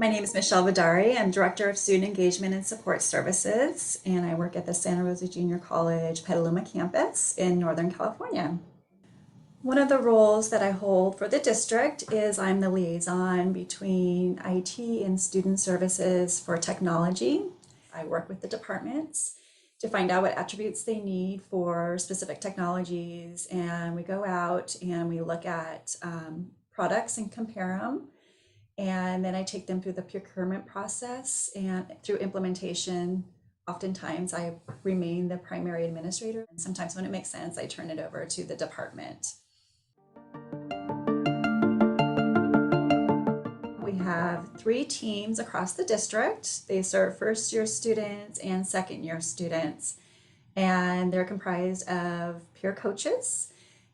My name is Michelle Vidari. I'm Director of Student Engagement and Support Services, and I work at the Santa Rosa Junior College Petaluma campus in Northern California. One of the roles that I hold for the district is I'm the liaison between IT and student services for technology. I work with the departments to find out what attributes they need for specific technologies, and we go out and we look at products and compare them. And then I take them through the procurement process and through implementation. Oftentimes I remain the primary administrator, and sometimes when it makes sense, I turn it over to the department. We have 3 teams across the district. They serve first year students and second year students, and they're comprised of peer coaches.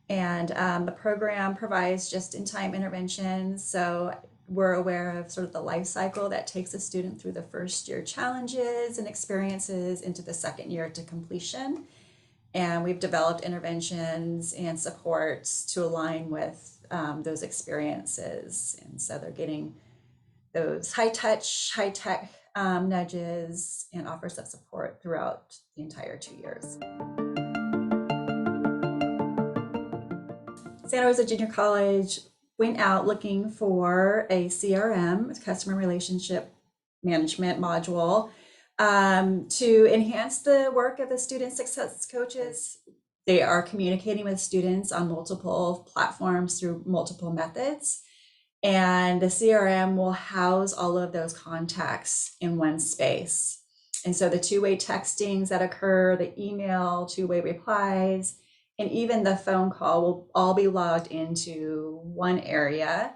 And the program provides just-in-time interventions. So we're aware of sort of the life cycle that takes a student through the first year challenges and experiences into the second year to completion. And we've developed interventions and supports to align with those experiences. And so they're getting those high touch, high tech nudges and offers of support throughout the entire 2 years. Santa Rosa Junior College went out looking for a CRM, customer relationship management module, to enhance the work of the student success coaches. They are communicating with students on multiple platforms through multiple methods. And the CRM will house all of those contacts in one space. And so the two-way textings that occur, the email, two-way replies, and even the phone call will all be logged into one area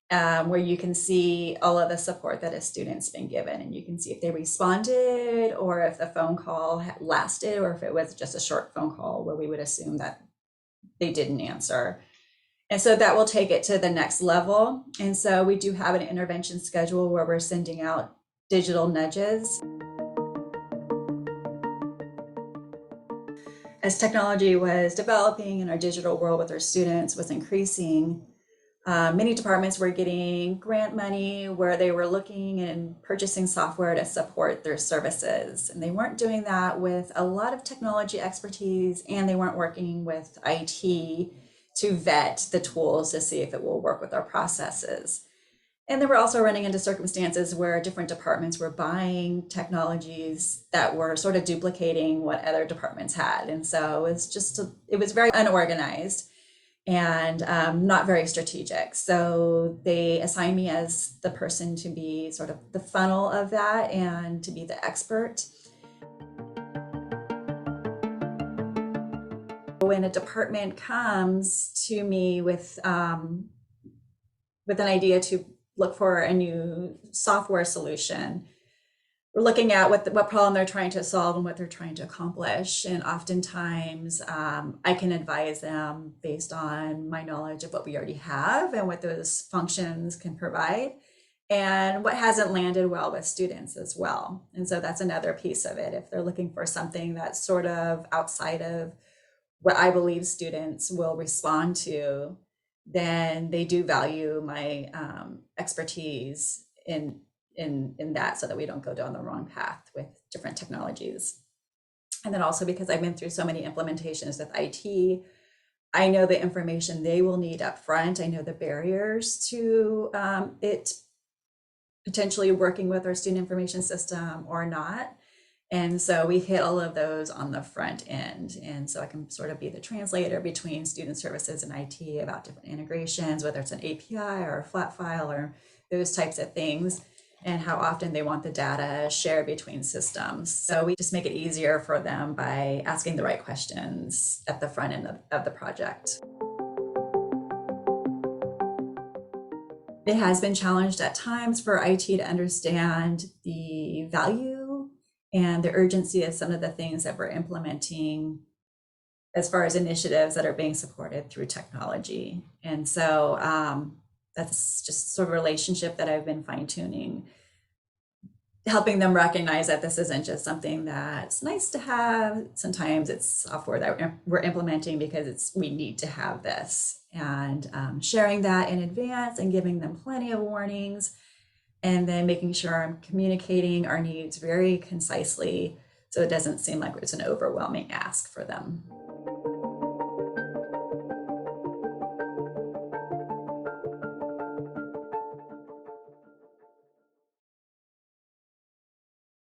where you can see all of the support that a student's been given. And you can see if they responded or if the phone call lasted or if it was just a short phone call where we would assume that they didn't answer. And so that will take it to the next level. And so we do have an intervention schedule where we're sending out digital nudges. As technology was developing and our digital world with our students was increasing, many departments were getting grant money where they were looking and purchasing software to support their services. And they weren't doing that with a lot of technology expertise, and they weren't working with IT to vet the tools to see if it will work with our processes. And they were also running into circumstances where different departments were buying technologies that were sort of duplicating what other departments had. And so it was very unorganized and not very strategic. So they assigned me as the person to be sort of the funnel of that and to be the expert. When a department comes to me with an idea to look for a new software solution, we're looking at what problem they're trying to solve and what they're trying to accomplish. And oftentimes I can advise them based on my knowledge of what we already have and what those functions can provide and what hasn't landed well with students as well. And so that's another piece of it. If they're looking for something that's sort of outside of what I believe students will respond to, then they do value my expertise in that, so that we don't go down the wrong path with different technologies. And then also because I've been through so many implementations with IT, I know the information they will need up front. I know the barriers to it potentially working with our student information system or not. And so we hit all of those on the front end. And so I can sort of be the translator between student services and IT about different integrations, whether it's an API or a flat file or those types of things, and how often they want the data shared between systems. So we just make it easier for them by asking the right questions at the front end of the project. It has been challenged at times for IT to understand the value and the urgency of some of the things that we're implementing as far as initiatives that are being supported through technology. And so that's just sort of a relationship that I've been fine-tuning, helping them recognize that this isn't just something that's nice to have. Sometimes it's software that we're implementing because we need to have this, and sharing that in advance and giving them plenty of warnings and then making sure I'm communicating our needs very concisely so it doesn't seem like it's an overwhelming ask for them.